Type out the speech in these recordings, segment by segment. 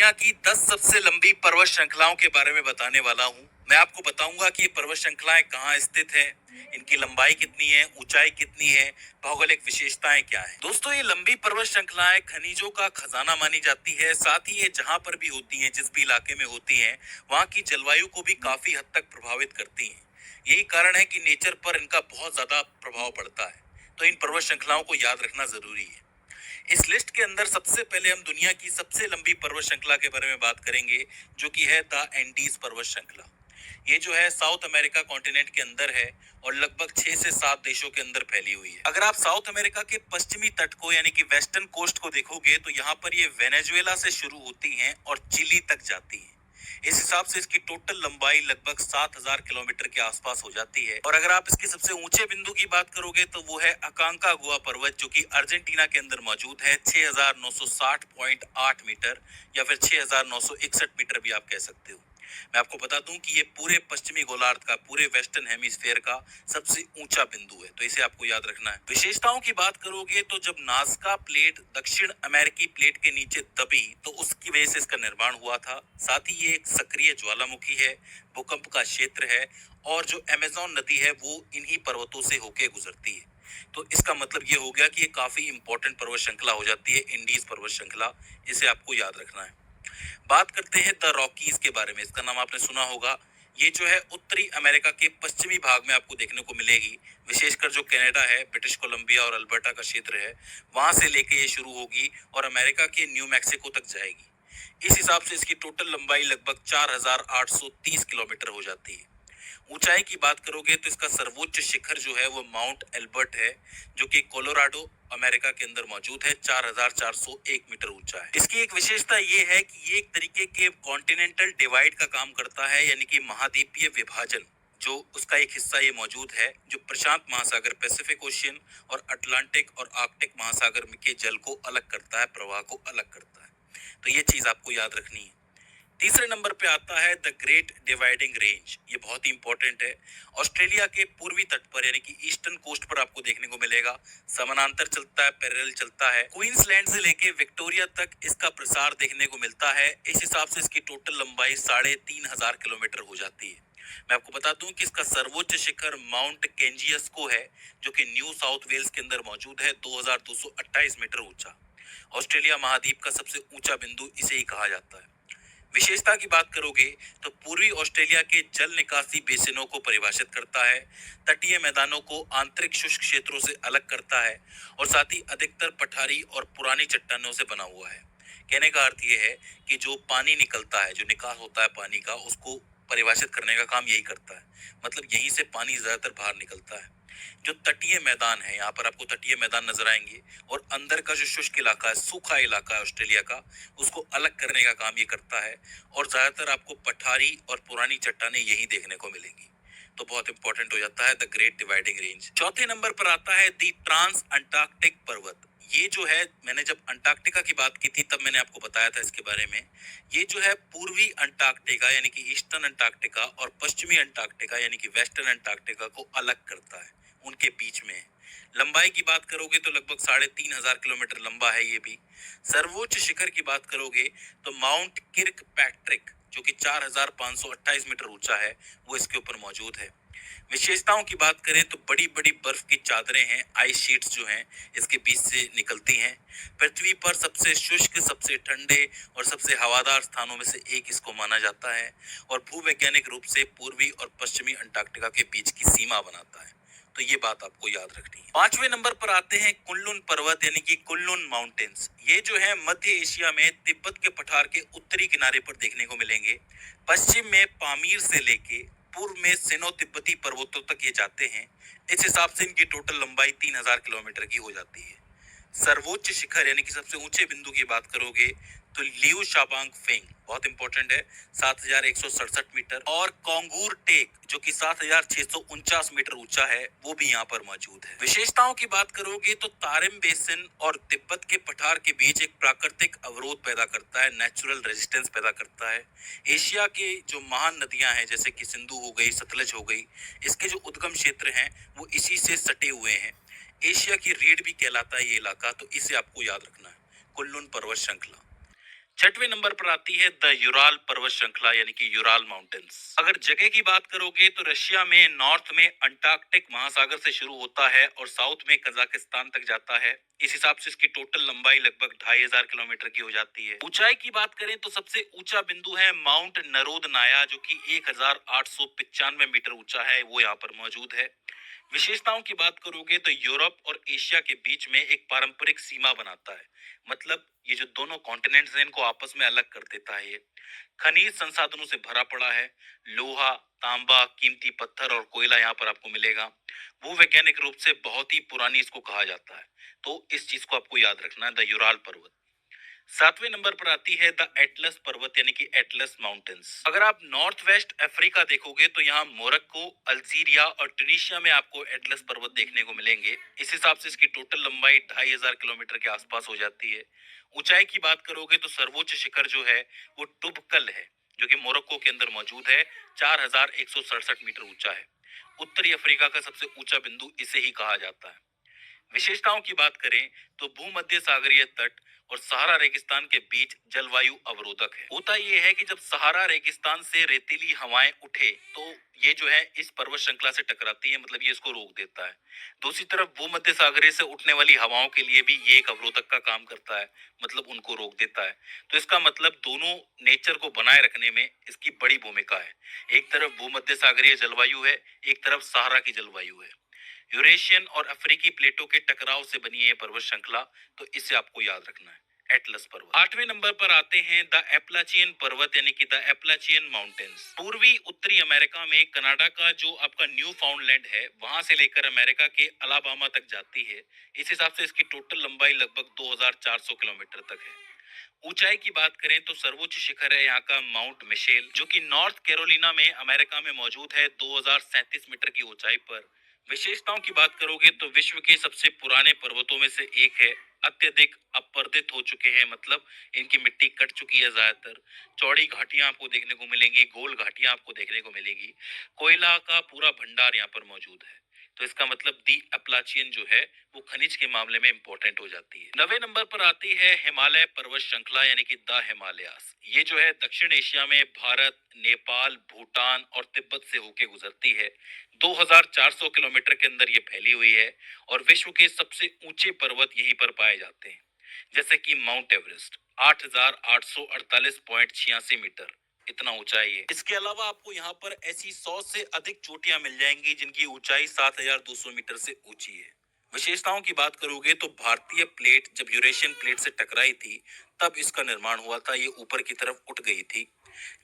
दुनिया की 10 सबसे लंबी पर्वत श्रृंखलाओं के बारे में बताने वाला हूँ। मैं आपको बताऊंगा कि ये पर्वत श्रृंखलाएं कहाँ स्थित हैं, इनकी लंबाई कितनी है, ऊंचाई कितनी है, भौगोलिक विशेषताएं क्या है। दोस्तों, ये लंबी पर्वत श्रृंखलाएं खनिजों का खजाना मानी जाती है। साथ ही ये जहां पर भी होती हैं, जिस भी इलाके में होती हैं, वहां की जलवायु को भी काफी हद तक प्रभावित करती हैं। यही कारण है कि नेचर पर इनका बहुत ज्यादा प्रभाव पड़ता है। तो इन पर्वत श्रृंखलाओं को याद रखना जरूरी है। इस लिस्ट के अंदर सबसे पहले हम दुनिया की सबसे लंबी पर्वत श्रृंखला के बारे में बात करेंगे, जो कि है द एंडीज पर्वत श्रृंखला। ये जो है साउथ अमेरिका कॉन्टिनेंट के अंदर है और लगभग 6 से 7 देशों के अंदर फैली हुई है। अगर आप साउथ अमेरिका के पश्चिमी तट को यानी कि वेस्टर्न कोस्ट को देखोगे तो यहाँ पर ये वेनेजुएला से शुरू होती हैं और चिली तक जाती हैं। इस हिसाब से इसकी टोटल लंबाई लगभग 7,000 किलोमीटर के आसपास हो जाती है। और अगर आप इसके सबसे ऊंचे बिंदु की बात करोगे तो वो है अकांकागुआ पर्वत, जो कि अर्जेंटीना के अंदर मौजूद है। 6,960.8 मीटर या फिर 6,961 मीटर भी आप कह सकते हो। मैं आपको बता दूं कि ये पूरे पश्चिमी गोलार्ध का, पूरे वेस्टर्न हेमिस्फेयर का सबसे ऊंचा बिंदु है, तो इसे आपको याद रखना है। विशेषताओं की बात करोगे तो जब नाज़का प्लेट दक्षिण अमेरिकी प्लेट के नीचे दबी तो उसकी वजह से इसका निर्माण हुआ था। साथ ही ये एक सक्रिय ज्वालामुखी है, भूकंप का क्षेत्र है और जो अमेज़न नदी है वो इन्हीं पर्वतों से होके गुजरती है। तो इसका मतलब ये हो गया कि ये काफी इंपॉर्टेंट पर्वत श्रृंखला हो जाती है, इंडीज पर्वत श्रृंखला। इसे आपको याद रखना है। बात करते हैं द रॉकीज के बारे में। इसका नाम आपने सुना होगा। ये जो है उत्तरी अमेरिका के पश्चिमी भाग में आपको देखने को मिलेगी। विशेषकर जो कनाडा है, ब्रिटिश कोलंबिया और अल्बर्टा का क्षेत्र है, वहां से लेके ये शुरू होगी और अमेरिका के न्यू मैक्सिको तक जाएगी। इस हिसाब से इसकी टोटल लंबाई लगभग 4,830 किलोमीटर हो जाती है। ऊंचाई की बात करोगे तो इसका सर्वोच्च शिखर जो है वो माउंट एल्बर्ट है, जो कि कोलोराडो अमेरिका के अंदर मौजूद है। 4,401 मीटर ऊंचा है। इसकी एक विशेषता ये है कि ये एक तरीके के कॉन्टिनेंटल डिवाइड का काम करता है, यानी कि महाद्वीपीय विभाजन। जो उसका एक हिस्सा ये मौजूद है, जो प्रशांत महासागर, पैसिफिक ओशियन और अटलांटिक और आर्कटिक महासागर के जल को अलग करता है, प्रवाह को अलग करता है। तो ये चीज आपको याद रखनी है। तीसरे नंबर पे आता है द ग्रेट डिवाइडिंग रेंज। ये बहुत ही इंपॉर्टेंट है। ऑस्ट्रेलिया के पूर्वी तट पर यानी कि ईस्टर्न कोस्ट पर आपको देखने को मिलेगा। समानांतर चलता है, पैरेलल चलता है। क्वींसलैंड से लेके विक्टोरिया तक इसका प्रसार देखने को मिलता है। इस हिसाब से इसकी टोटल लंबाई 3,500 किलोमीटर हो जाती है। मैं आपको बता दूं कि इसका सर्वोच्च शिखर माउंट केंजियस्को है, जो कि न्यू साउथ वेल्स के अंदर मौजूद है, 2,228 मीटर ऊंचा। ऑस्ट्रेलिया महाद्वीप का सबसे ऊंचा बिंदु इसे ही कहा जाता है। विशेषता की बात करोगे तो पूर्वी ऑस्ट्रेलिया के जल निकासी बेसिनों को परिभाषित करता है, तटीय मैदानों को आंतरिक शुष्क क्षेत्रों से अलग करता है और साथ ही अधिकतर पठारी और पुरानी चट्टानों से बना हुआ है। कहने का अर्थ यह है कि जो पानी निकलता है, जो निकास होता है पानी का, उसको परिभाषित करने का काम यही करता है। मतलब यहीं से पानी ज्यादातर बाहर निकलता है। जो तटीय मैदान है, यहाँ पर आपको तटीय मैदान नजर आएंगे और अंदर का जो शुष्क इलाका है, सूखा इलाका है ऑस्ट्रेलिया का, उसको अलग करने का काम ये करता है। और ज्यादातर आपको पठारी और पुरानी चट्टानें यही देखने को मिलेंगी। तो बहुत इंपॉर्टेंट हो जाता है द ग्रेट डिवाइडिंग रेंज। चौथे नंबर पर आता है द ट्रांस अंटार्कटिक पर्वत। ये जो है, मैंने जब अंटार्कटिका की बात की थी तब मैंने आपको बताया था इसके बारे में। ये जो है पूर्वी अंटार्कटिका यानी कि ईस्टर्न अंटार्कटिका और पश्चिमी अंटार्कटिका यानी कि वेस्टर्न अंटार्कटिका को अलग करता है, उनके बीच में है। लंबाई की बात करोगे तो लगभग 3,500 किलोमीटर लंबा है ये भी। सर्वोच्च शिखर की बात करोगे तो माउंट किर्क पैट्रिक, जो कि 4,528 मीटर ऊंचा है, वो इसके ऊपर मौजूद है। विशेषताओं की बात करें तो बड़ी बड़ी बर्फ की चादरें हैं, आइस शीट्स जो हैं इसके बीच से निकलती हैं। पृथ्वी पर सबसे शुष्क, सबसे ठंडे और सबसे हवादार स्थानों में से एक इसको माना जाता है और भूवैज्ञानिक रूप से पूर्वी और पश्चिमी अंटार्कटिका के बीच की सीमा बनाता है। तो ये बात आपको याद रखनी है। पांचवें नंबर पर आते हैं कुनलुन पर्वत यानी कि कुनलुन माउंटेन्स। ये जो है मध्य एशिया में तिब्बत के पठार के उत्तरी किनारे पर देखने को मिलेंगे। पश्चिम में पामीर से लेके पूर्व में सिनो तिब्बती पर्वतों तक ये जाते हैं। इस हिसाब से इनकी टोटल लंबाई 3,000 किलोमीटर की हो जाती है। सर्वोच्च शिखर यानी कि सबसे ऊंचे बिंदु की बात करोगे तो लियू शाबांग फेंग बहुत इंपॉर्टेंट है, 7,167 मीटर। और कोंगूर टेक जो कि 7,649 मीटर ऊंचा है, वो भी यहाँ पर मौजूद है। विशेषताओं की बात करोगे तो तारिम बेसिन और तिब्बत के पठार के बीच एक प्राकृतिक अवरोध पैदा करता है, नेचुरल रेजिस्टेंस पैदा करता है। एशिया के जो महान नदियां हैं जैसे कि सिंधु हो गई, सतलज हो गई, इसके जो उद्गम क्षेत्र हैं वो इसी से सटे हुए हैं। एशिया की रीढ़ भी कहलाता है ये इलाका, तो इसे आपको याद रखना है, कुनलुन पर्वत श्रृंखला। छठवें नंबर पर आती है द यूराल पर्वत श्रृंखला यानी कि यूराल माउंटेन्स। अगर जगह की बात करोगे तो रशिया में नॉर्थ में अंटार्कटिक महासागर से शुरू होता है और साउथ में कजाकिस्तान तक जाता है। इस हिसाब से इसकी टोटल लंबाई लगभग 2500 किलोमीटर की हो जाती है। ऊंचाई की बात करें तो सबसे ऊंचा बिंदु है माउंट नरोदनाया जो कि 1895 मीटर ऊंचा है, वो यहाँ पर मौजूद है। विशेषताओं की बात करोगे तो यूरोप और एशिया के बीच में एक पारंपरिक सीमा बनाता है। मतलब ये जो दोनों कॉन्टिनेंट्स हैं इनको आपस में अलग कर देता है। ये खनिज संसाधनों से भरा पड़ा है। लोहा, तांबा, कीमती पत्थर और कोयला यहाँ पर आपको मिलेगा। वो वैज्ञानिक रूप से बहुत ही पुरानी इसको कहा जाता है। तो इस चीज को आपको याद रखना है, द यूराल पर्वत। सातवें नंबर पर आती है द एटलस पर्वत यानी कि एटलस माउंटेन्स। अगर आप नॉर्थ वेस्ट अफ्रीका देखोगे तो यहाँ मोरक्को, अल्जीरिया और ट्यूनीशिया में आपको एटलस पर्वत देखने को मिलेंगे। इस हिसाब से इसकी टोटल लंबाई 2500 किलोमीटर के आसपास हो जाती है। ऊंचाई की बात करोगे तो सर्वोच्च शिखर जो है वो टुबकल है जो कि मोरक्को के अंदर मौजूद है। 4167 मीटर ऊंचा है। उत्तरी अफ्रीका का सबसे ऊंचा बिंदु इसे ही कहा जाता है। विशेषताओं की बात करें तो भूमध्य सागरीय तट और सहारा रेगिस्तान के बीच जलवायु अवरोधक है। होता यह है कि जब सहारा रेगिस्तान से रेतीली हवाएं उठे तो ये जो है इस पर्वत श्रृंखला से टकराती है, मतलब ये इसको रोक देता है। दूसरी तरफ भूमध्य सागरीय से उठने वाली हवाओं के लिए भी ये एक अवरोधक का काम करता है, मतलब उनको रोक देता है। तो इसका मतलब दोनों नेचर को बनाए रखने में इसकी बड़ी भूमिका है। एक तरफ भूमध्य सागरीय जलवायु है, एक तरफ सहारा की जलवायु है। यूरेशियन और अफ्रीकी प्लेटों के टकराव से बनी है पर्वत श्रृंखला, तो इसे आपको याद रखना है, एटलस पर्वत। आठवें नंबर पर आते हैं द एपलाचियन पर्वत यानी कि द एपलाचियन माउंटेन्स। पूर्वी उत्तरी अमेरिका में कनाडा का जो आपका न्यू फाउंडलैंड है वहां से लेकर अमेरिका के अलाबामा तक जाती है। इस हिसाब से इसकी टोटल लंबाई लगभग 2400 किलोमीटर तक है। ऊंचाई की बात करें तो सर्वोच्च शिखर है यहाँ का माउंट मिशेल जो कि नॉर्थ कैरोलिना में अमेरिका में मौजूद है 2037 मीटर की ऊंचाई पर। विशेषताओं की बात करोगे तो विश्व के सबसे पुराने पर्वतों में से एक है। अत्यधिक अपरदित हो चुके हैं, मतलब इनकी मिट्टी कट चुकी है ज्यादातर। चौड़ी घाटियां आपको देखने को मिलेंगी, गोल घाटियां आपको देखने को मिलेगी। कोयला का पूरा भंडार यहाँ पर मौजूद है। तो इसका मतलब दी अपलाचियन जो है वो खनिज के मामले में इंपॉर्टेंट हो जाती है। 9वें नंबर पर आती है हिमालय पर्वत श्रृंखला यानी कि द हिमालयास। ये जो है दक्षिण एशिया में भारत, नेपाल, भूटान और तिब्बत से होके गुजरती है। 2400 किलोमीटर के अंदर ये फैली हुई है और विश्व के सबसे ऊंचे पर्वत यहीं पर पाए जाते हैं, जैसे कि माउंट एवरेस्ट 8848.86 मीटर, इतना ऊंचा है ये। इसके अलावा आपको यहाँ पर ऐसी 100 से अधिक चोटियां मिल जाएंगी जिनकी ऊंचाई 7200 मीटर से ऊंची है। विशेषताओं की बात करोगे तो भारतीय प्लेट जब यूरेशियन प्लेट से टकराई थी तब इसका निर्माण हुआ था, ये ऊपर की तरफ उठ गई थी।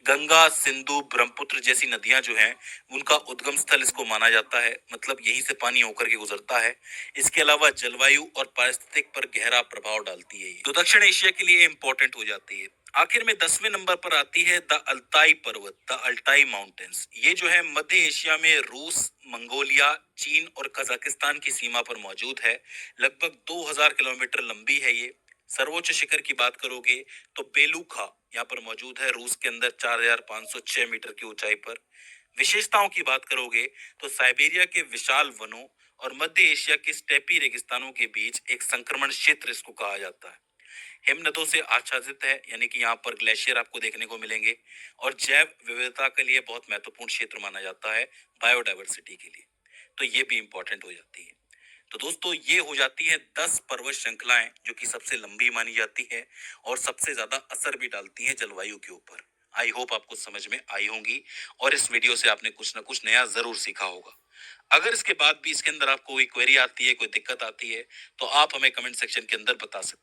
गंगा, सिंधु, ब्रह्मपुत्र जैसी नदियां जो हैं उनका उद्गम स्थल इसको माना जाता है, मतलब यहीं से पानी होकर के गुजरता है। इसके अलावा जलवायु और पारिस्थितिक पर गहरा प्रभाव डालती है ये, तो दक्षिण एशिया के लिए इंपॉर्टेंट हो जाती है। आखिर में 10वें नंबर पर आती है द अल्ताई पर्वत, द अल्ताई माउंटेन्स। ये जो है मध्य एशिया में रूस, मंगोलिया, चीन और कजाकिस्तान की सीमा पर मौजूद है। लगभग 2000 किलोमीटर लंबी है ये। सर्वोच्च शिखर की बात करोगे तो बेलूखा यहाँ पर मौजूद है रूस के अंदर 4506 मीटर की ऊंचाई पर। विशेषताओं की बात करोगे तो साइबेरिया के विशाल वनों और मध्य एशिया के स्टेपी रेगिस्तानों के बीच एक संक्रमण क्षेत्र इसको कहा जाता है। हिमनदों से आच्छादित है, यानी कि यहाँ पर ग्लेशियर आपको देखने को मिलेंगे और जैव विविधता के लिए बहुत महत्वपूर्ण क्षेत्र माना जाता है, बायोडाइवर्सिटी के लिए। तो ये भी इंपॉर्टेंट हो जाती है। तो दोस्तों ये हो जाती है 10 पर्वत श्रृंखलाएं जो कि सबसे लंबी मानी जाती है और सबसे ज्यादा असर भी डालती हैं जलवायु के ऊपर। आई होप आपको समझ में आई होंगी और इस वीडियो से आपने कुछ ना कुछ नया जरूर सीखा होगा। अगर इसके बाद भी इसके अंदर आपको कोई क्वेरी आती है, कोई दिक्कत आती है, तो आप हमें कमेंट सेक्शन के अंदर बता सकते हैं।